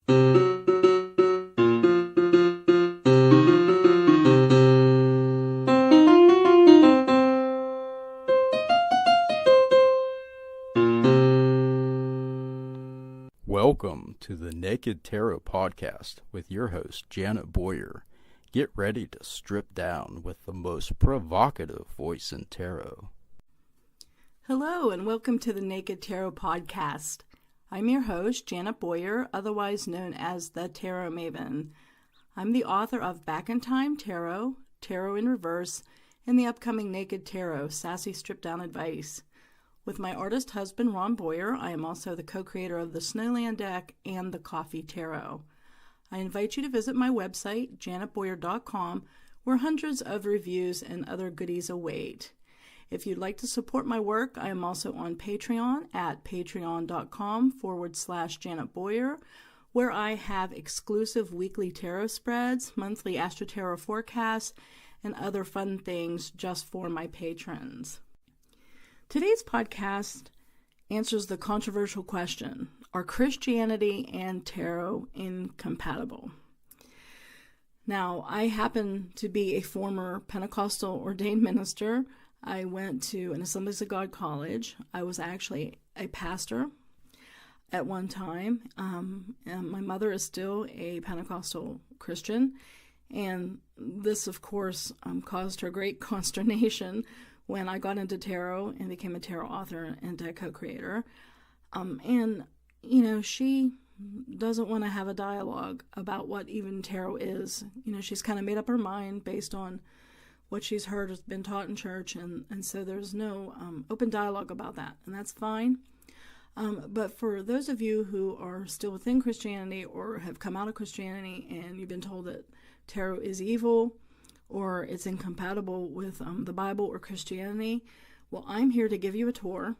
Welcome to the Naked Tarot Podcast with your host, Janet Boyer. Get ready to strip down with the most provocative voice in tarot. Hello, and welcome to the Naked Tarot Podcast. I'm your host, Janet Boyer, otherwise known as the Tarot Maven. I'm the author of Back in Time Tarot, Tarot in Reverse, and the upcoming Naked Tarot, Sassy Strip Down Advice. With my artist husband, Ron Boyer, I am also the co-creator of the Snowland deck and the Coffee Tarot. I invite you to visit my website, janetboyer.com, where hundreds of reviews and other goodies await. If you'd like to support my work, I am also on Patreon at patreon.com/Janet Boyer, where I have exclusive weekly tarot spreads, monthly Astro Tarot forecasts, and other fun things just for my patrons. Today's podcast answers the controversial question, are Christianity and tarot incompatible? Now, I happen to be a former Pentecostal ordained minister. I went to an Assemblies of God college. I was actually a pastor at one time. And my mother is still a Pentecostal Christian. And this, of course, caused her great consternation when I got into tarot and became a tarot author and deck co-creator. She doesn't want to have a dialogue about what even tarot is. She's kind of made up her mind based on what she's heard has been taught in church, and so there's no open dialogue about that, and that's fine. But for those of you who are still within Christianity or have come out of Christianity and you've been told that tarot is evil, or it's incompatible with the Bible or Christianity, well, I'm here to give you a tour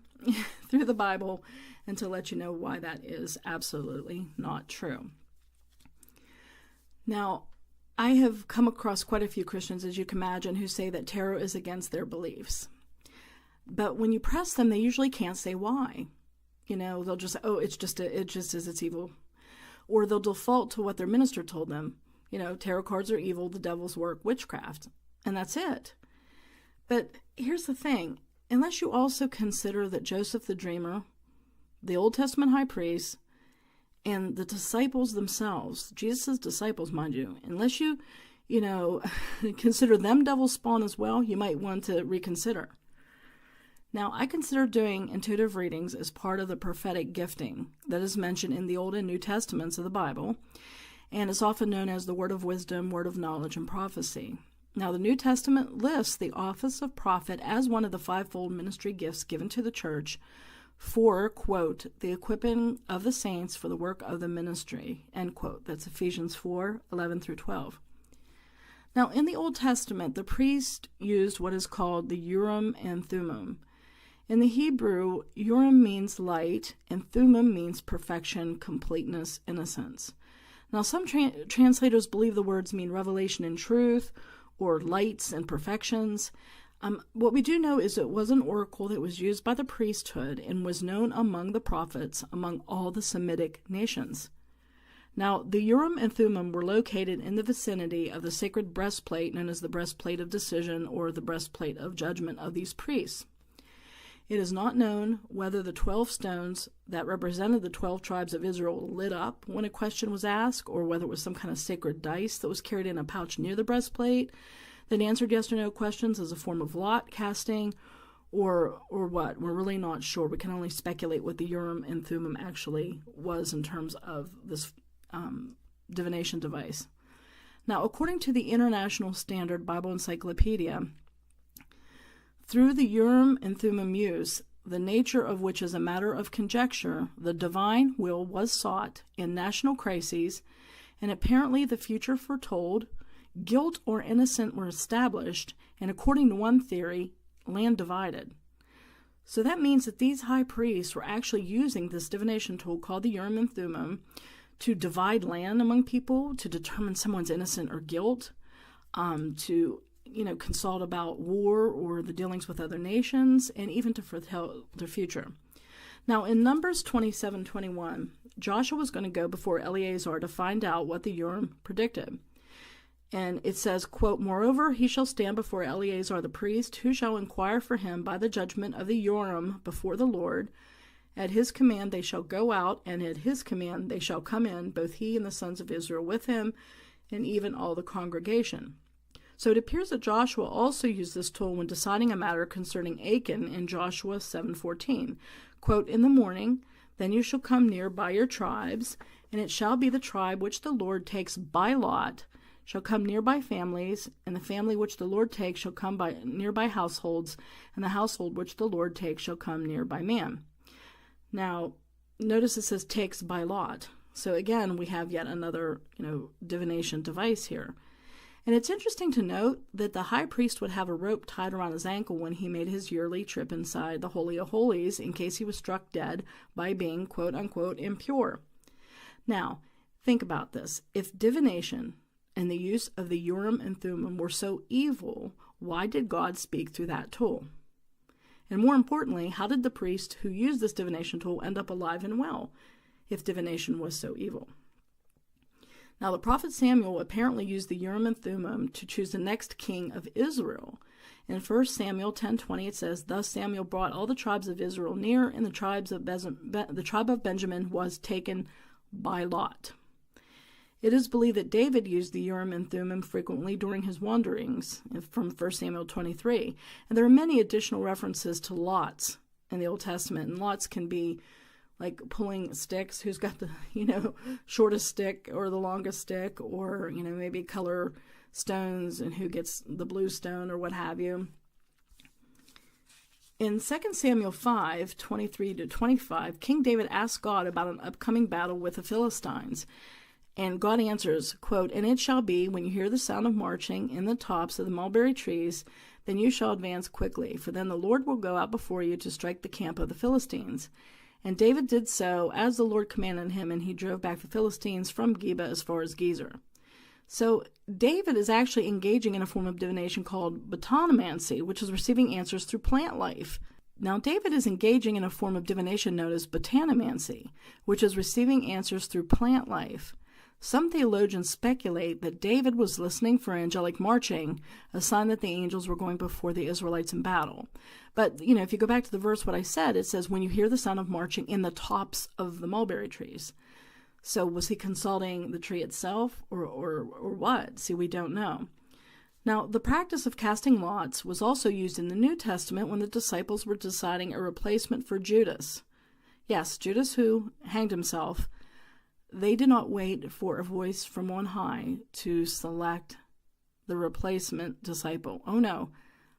through the Bible and to let you know why that is absolutely not true. Now, I have come across quite a few Christians, as you can imagine, who say that tarot is against their beliefs. But when you press them, they usually can't say why. They'll just say, it's evil. Or they'll default to what their minister told them. Tarot cards are evil, the devil's work, witchcraft, and that's it. But here's the thing. Unless you also consider that Joseph the Dreamer, the Old Testament high priest, and the disciples themselves, Jesus' disciples, mind you, unless you consider them devil spawn as well, you might want to reconsider. Now, I consider doing intuitive readings as part of the prophetic gifting that is mentioned in the Old and New Testaments of the Bible, and is often known as the word of wisdom, word of knowledge, and prophecy. Now, the New Testament lists the office of prophet as one of the fivefold ministry gifts given to the church for, quote, the equipping of the saints for the work of the ministry, end quote. That's Ephesians 4:11-12. Now, in the Old Testament, the priest used what is called the Urim and Thummim. In the Hebrew, Urim means light, and Thummim means perfection, completeness, innocence. Now, some translators believe the words mean revelation and truth, or lights and perfections. What we do know is it was an oracle that was used by the priesthood and was known among the prophets among all the Semitic nations. Now, the Urim and Thummim were located in the vicinity of the sacred breastplate known as the breastplate of decision or the breastplate of judgment of these priests. It is not known whether the 12 stones that represented the 12 tribes of Israel lit up when a question was asked, or whether it was some kind of sacred dice that was carried in a pouch near the breastplate that answered yes or no questions as a form of lot casting, or what. We're really not sure. We can only speculate what the Urim and Thummim actually was in terms of this divination device. Now, according to the International Standard Bible Encyclopedia, through the Urim and Thummim use, the nature of which is a matter of conjecture, the divine will was sought in national crises, and apparently the future foretold, guilt or innocent were established, and according to one theory, land divided. So that means that these high priests were actually using this divination tool called the Urim and Thummim to divide land among people, to determine someone's innocent or guilt, to consult about war or the dealings with other nations, and even to foretell their future. Now, in Numbers 27:21, Joshua was going to go before Eleazar to find out what the Urim predicted. And it says, quote, "Moreover, he shall stand before Eleazar the priest, who shall inquire for him by the judgment of the Urim before the Lord. At his command they shall go out, and at his command they shall come in, both he and the sons of Israel with him, and even all the congregation." So it appears that Joshua also used this tool when deciding a matter concerning Achan in Joshua 7:14. Quote, "In the morning, then you shall come near by your tribes, and it shall be the tribe which the Lord takes by lot shall come near by families, and the family which the Lord takes shall come by near by households, and the household which the Lord takes shall come near by man." Now, notice it says takes by lot. So again, we have yet another, divination device here. And it's interesting to note that the high priest would have a rope tied around his ankle when he made his yearly trip inside the Holy of Holies in case he was struck dead by being, quote unquote, impure. Now, think about this. If divination and the use of the Urim and Thummim were so evil, why did God speak through that tool? And more importantly, how did the priest who used this divination tool end up alive and well if divination was so evil? Now, the prophet Samuel apparently used the Urim and Thummim to choose the next king of Israel. In 1 Samuel 10:20, it says, "Thus Samuel brought all the tribes of Israel near, and the tribe of Benjamin was taken by lot." It is believed that David used the Urim and Thummim frequently during his wanderings from 1 Samuel 23. And there are many additional references to lots in the Old Testament. And lots can be like pulling sticks, who's got the, shortest stick or the longest stick, or, maybe color stones and who gets the blue stone or what have you. In 2 Samuel 5:23-25, King David asked God about an upcoming battle with the Philistines. And God answers, quote, "And it shall be, when you hear the sound of marching in the tops of the mulberry trees, then you shall advance quickly, for then the Lord will go out before you to strike the camp of the Philistines." And David did so as the Lord commanded him, and he drove back the Philistines from Geba as far as Gezer. So David is actually engaging in a form of divination called botanemancy, which is receiving answers through plant life. Now, David is engaging in a form of divination known as botanemancy, which is receiving answers through plant life. Some theologians speculate that David was listening for angelic marching, a sign that the angels were going before the Israelites in battle. But, if you go back to the verse, what I said, it says, when you hear the sound of marching in the tops of the mulberry trees. So was he consulting the tree itself or what? See, we don't know. Now, the practice of casting lots was also used in the New Testament when the disciples were deciding a replacement for Judas. Yes, Judas, who hanged himself. They did not wait for a voice from on high to select the replacement disciple. Oh no,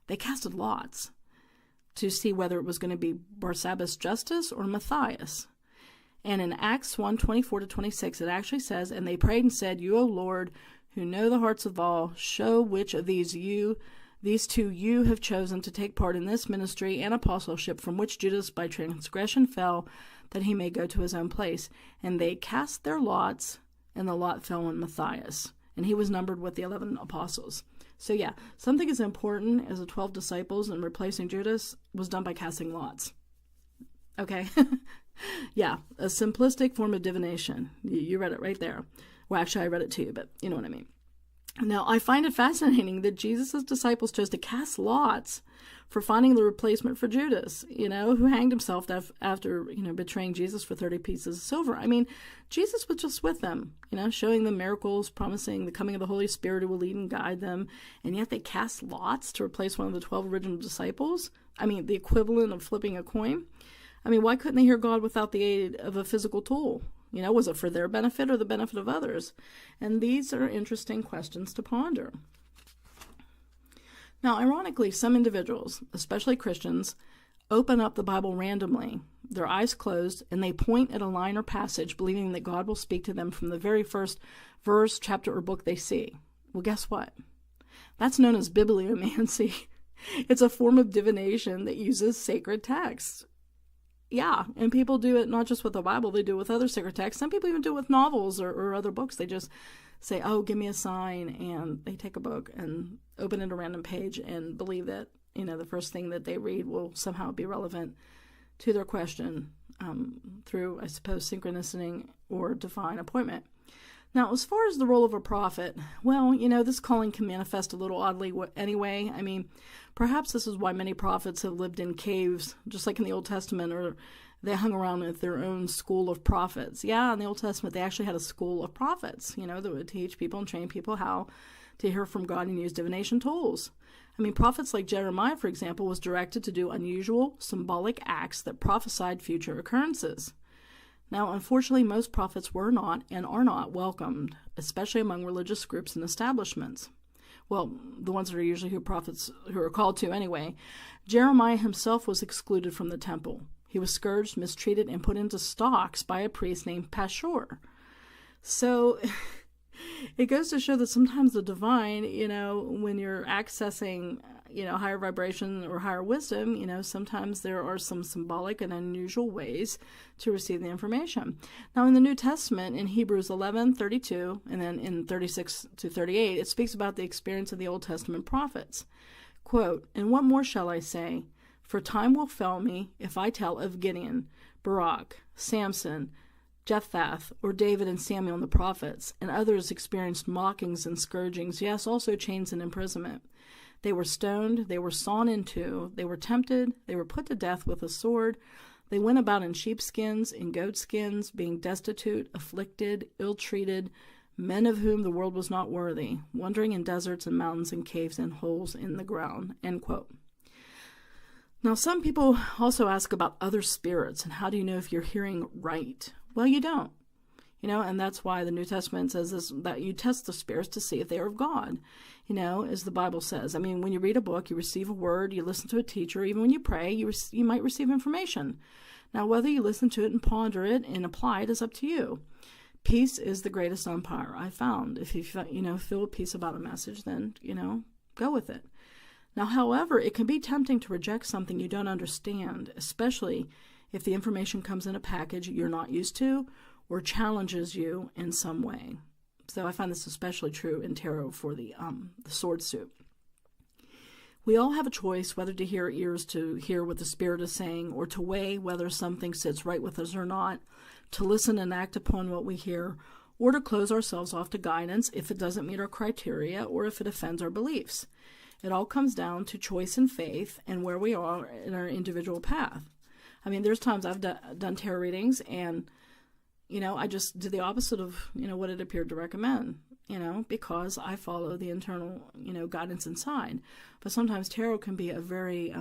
they casted lots to see whether it was going to be Barsabbas Justus or Matthias. And in Acts 1:24-26, it actually says, "And they prayed and said, You, O Lord, who know the hearts of all, show which of these two you have chosen to take part in this ministry and apostleship, from which Judas by transgression fell, that he may go to his own place. And they cast their lots, and the lot fell on Matthias, and he was numbered with the 11 apostles." So yeah, something as important as the 12 disciples and replacing Judas was done by casting lots. Okay? Yeah, a simplistic form of divination. You read it right there. Well, actually, I read it to you, but you know what I mean. Now, I find it fascinating that Jesus' disciples chose to cast lots for finding the replacement for Judas, who hanged himself after, betraying Jesus for 30 pieces of silver. I mean, Jesus was just with them, showing them miracles, promising the coming of the Holy Spirit who will lead and guide them. And yet they cast lots to replace one of the 12 original disciples. I mean, the equivalent of flipping a coin. I mean, why couldn't they hear God without the aid of a physical tool? Was it for their benefit or the benefit of others? And these are interesting questions to ponder. Now, ironically, some individuals, especially Christians, open up the Bible randomly, their eyes closed, and they point at a line or passage, believing that God will speak to them from the very first verse, chapter, or book they see. Well, guess what? That's known as bibliomancy. It's a form of divination that uses sacred texts. Yeah, and people do it not just with the Bible, they do it with other sacred texts. Some people even do it with novels or other books. They just say, oh, give me a sign, and they take a book and open it a random page and believe that, the first thing that they read will somehow be relevant to their question through, I suppose, synchronicity or divine appointment. Now, as far as the role of a prophet, well, this calling can manifest a little oddly anyway. I mean, perhaps this is why many prophets have lived in caves, just like in the Old Testament, or they hung around with their own school of prophets. Yeah, in the Old Testament, they actually had a school of prophets, that would teach people and train people how to hear from God and use divination tools. I mean, prophets like Jeremiah, for example, was directed to do unusual, symbolic acts that prophesied future occurrences. Now, unfortunately, most prophets were not and are not welcomed, especially among religious groups and establishments. Well, the ones that are usually who prophets who are called to anyway. Jeremiah himself was excluded from the temple. He was scourged, mistreated, and put into stocks by a priest named Pashur. So it goes to show that sometimes the divine, when you're accessing, higher vibration or higher wisdom, sometimes there are some symbolic and unusual ways to receive the information. Now, in the New Testament, in Hebrews 11:32, and then in 36 to 38, it speaks about the experience of the Old Testament prophets. Quote, "And what more shall I say? For time will fail me if I tell of Gideon, Barak, Samson, Jephthah, or David and Samuel and the prophets, and others experienced mockings and scourgings, yes, also chains and imprisonment. They were stoned, they were sawn in two, they were tempted, they were put to death with a sword. They went about in sheepskins, in goatskins, being destitute, afflicted, ill-treated, men of whom the world was not worthy, wandering in deserts and mountains and caves and holes in the ground." End quote. Now, some people also ask about other spirits, and how do you know if you're hearing right? Well, you don't. And that's why the New Testament says this, that you test the spirits to see if they are of God, as the Bible says. I mean, when you read a book, you receive a word, you listen to a teacher, even when you pray, you might receive information. Now, whether you listen to it and ponder it and apply it is up to you. Peace is the greatest umpire, I found. If you, feel at peace about a message, then, go with it. Now, however, it can be tempting to reject something you don't understand, especially if the information comes in a package you're not used to or challenges you in some way. So I find this especially true in tarot for the sword suit. We all have a choice whether to hear ears to hear what the Spirit is saying, or to weigh whether something sits right with us or not, to listen and act upon what we hear, or to close ourselves off to guidance if it doesn't meet our criteria or if it offends our beliefs. It all comes down to choice and faith and where we are in our individual path. I mean, there's times I've done tarot readings and, I just did the opposite of, what it appeared to recommend, because I follow the internal, guidance inside. But sometimes tarot can be a very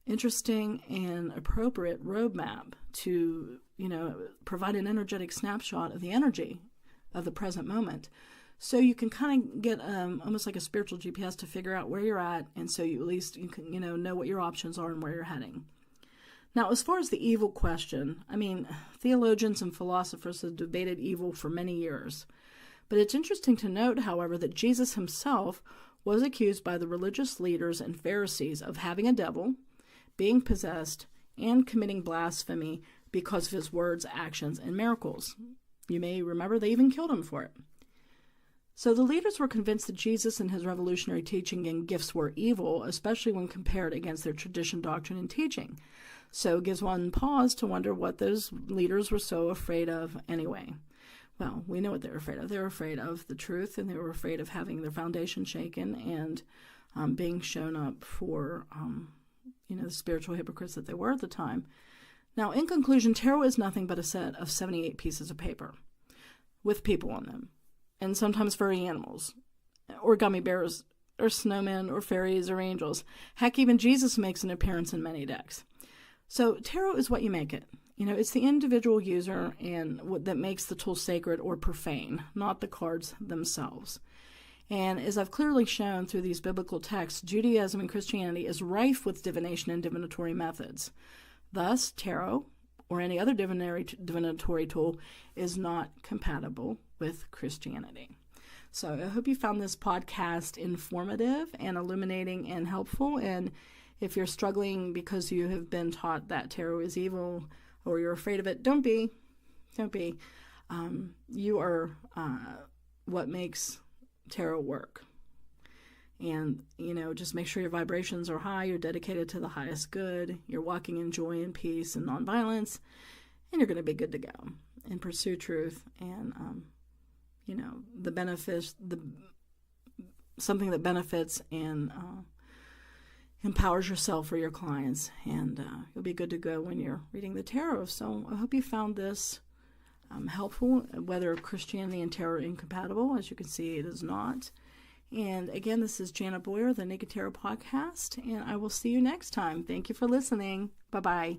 interesting and appropriate roadmap to, provide an energetic snapshot of the energy of the present moment. So you can kind of get almost like a spiritual GPS to figure out where you're at, and so you at least you can know what your options are and where you're heading. Now, as far as the evil question, I mean, theologians and philosophers have debated evil for many years. But it's interesting to note, however, that Jesus himself was accused by the religious leaders and Pharisees of having a devil, being possessed, and committing blasphemy because of his words, actions, and miracles. You may remember they even killed him for it. So the leaders were convinced that Jesus and his revolutionary teaching and gifts were evil, especially when compared against their tradition, doctrine, and teaching. So it gives one pause to wonder what those leaders were so afraid of anyway. Well, we know what they were afraid of. They were afraid of the truth, and they were afraid of having their foundation shaken and being shown up for, the spiritual hypocrites that they were at the time. Now, in conclusion, tarot is nothing but a set of 78 pieces of paper with people on them, and sometimes furry animals, or gummy bears, or snowmen, or fairies, or angels. Heck, even Jesus makes an appearance in many decks. So tarot is what you make it. It's the individual user and what that makes the tool sacred or profane, not the cards themselves. And as I've clearly shown through these biblical texts, Judaism and Christianity is rife with divination and divinatory methods. Thus, tarot, or any other divinatory tool, is not compatible with Christianity. So I hope you found this podcast informative and illuminating and helpful. And if you're struggling because you have been taught that tarot is evil or you're afraid of it, don't be. You are what makes tarot work. And, just make sure your vibrations are high, you're dedicated to the highest good, you're walking in joy and peace and nonviolence, and you're going to be good to go and pursue truth and, the benefits, something that benefits and empowers yourself or your clients, and you'll be good to go when you're reading the tarot. So I hope you found this helpful, whether Christianity and tarot are incompatible. As you can see, it is not. And again, this is Janet Boyer, the Naked Tarot Podcast, and I will see you next time. Thank you for listening. Bye-bye.